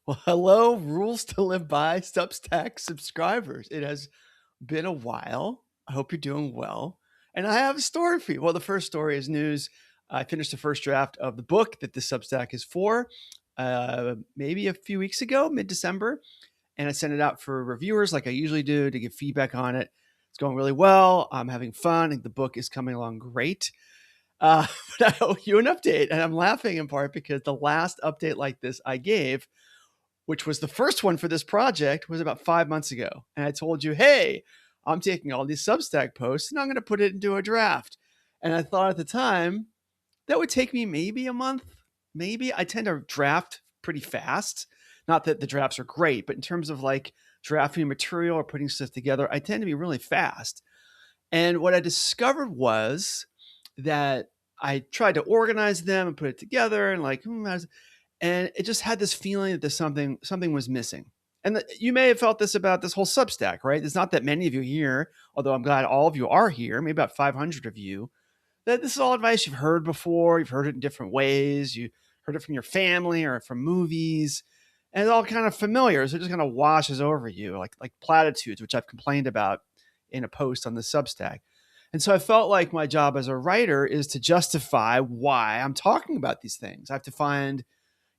Well, hello, Rules to Live By Substack subscribers. It has been a while. I hope you're doing well. And I have a story for you. Well, the first story is news. I finished the first draft of the book that the Substack is for, maybe a few weeks ago, mid December. And I sent it out for reviewers like I usually do to give feedback on it. It's going really well. I'm having fun. I think the book is coming along great. Uh, but I owe you an update. And I'm laughing in part because the last update like this I gave, which was the first one for this project, was about 5 months ago. And I told you, hey, I'm taking all these Substack posts and I'm going to put it into a draft. And I thought at the time that would take me maybe a month. Maybe I tend to draft pretty fast. Not that the drafts are great, but in terms of like drafting material or putting stuff together, I tend to be really fast. And what I discovered was that I tried to organize them and put it together and like, and it just had this feeling that there's something was missing. And you may have felt this about this whole Substack, right? There's not that many of you here, although I'm glad all of you are here, maybe about 500 of you, that this is all advice you've heard before. You've heard it in different ways. You heard it from your family or from movies, and it's all kind of familiar. So it just kind of washes over you like platitudes, which I've complained about in a post on the Substack. And so I felt like my job as a writer is to justify why I'm talking about these things. I have to find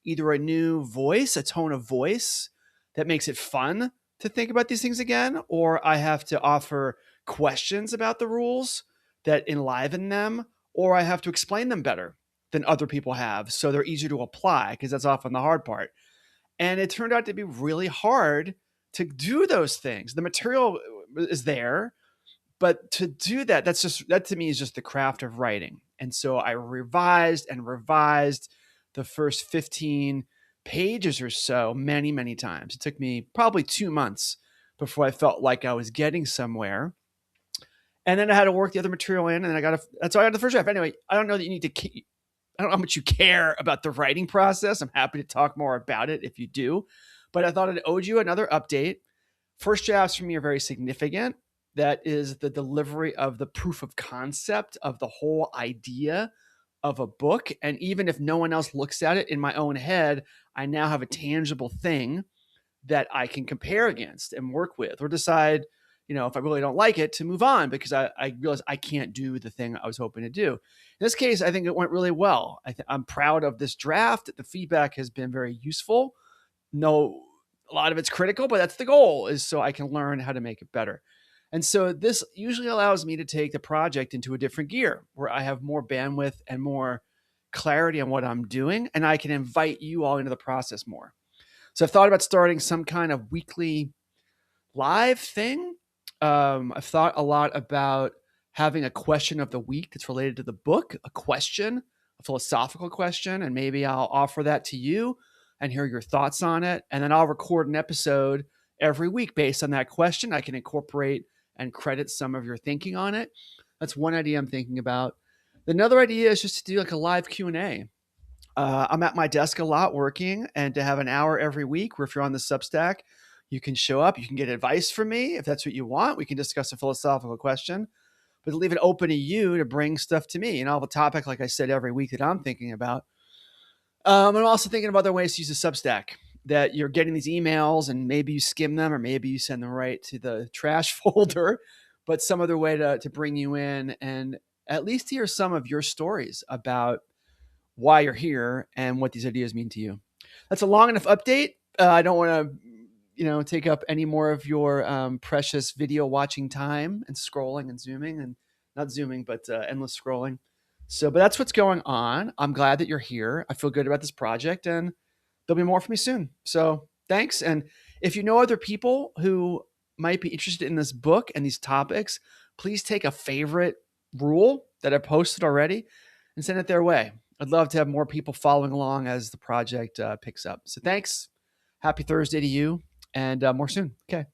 either a new voice, a tone of voice that makes it fun to think about these things again, or I have to offer questions about the rules that enliven them, or I have to explain them better than other people have so they're easier to apply, because that's often the hard part. And it turned out to be really hard to do those things. The material is there, but to do that, that to me is just the craft of writing. And so I revised and revised the first 15 pages or so many, many times. It took me probably 2 months before I felt like I was getting somewhere. And then I had to work the other material in, and then that's why I got the first draft. Anyway, I don't know that you need to, I don't know how much you care about the writing process. I'm happy to talk more about it if you do, but I thought I'd owed you another update. First drafts for me are very significant. That is the delivery of the proof of concept of the whole idea of a book. And even if no one else looks at it in my own head, I now have a tangible thing that I can compare against and work with, or decide, if I really don't like it, to move on because I realize I can't do the thing I was hoping to do. In this case, I think it went really well. I'm proud of this draft. The feedback has been very useful. No, a lot of it's critical, but that's the goal, is so I can learn how to make it better. And so this usually allows me to take the project into a different gear where I have more bandwidth and more clarity on what I'm doing, and I can invite you all into the process more. So I've thought about starting some kind of weekly live thing. I've thought a lot about having a question of the week that's related to the book, a philosophical question, and maybe I'll offer that to you and hear your thoughts on it. And then I'll record an episode every week based on that question. I can incorporate and credit some of your thinking on it. That's one idea I'm thinking about. Another idea is just to do like a live Q&A. I'm at my desk a lot working, and to have an hour every week where if you're on the Substack, you can show up, you can get advice from me if that's what you want. We can discuss a philosophical question, but to leave it open to you to bring stuff to me. And I'll have a topic, like I said, every week that I'm thinking about. I'm also thinking of other ways to use a Substack, that you're getting these emails and maybe you skim them or maybe you send them right to the trash folder, but some other way to bring you in and at least hear some of your stories about why you're here and what these ideas mean to you. That's a long enough update. I don't want to, take up any more of your precious video watching time and scrolling and zooming, and not zooming, but endless scrolling. So, but that's what's going on. I'm glad that you're here. I feel good about this project, and there'll be more for me soon. So thanks. And if you know other people who might be interested in this book and these topics, please take a favorite rule that I posted already and send it their way. I'd love to have more people following along as the project picks up. So thanks. Happy Thursday to you, and more soon. Okay.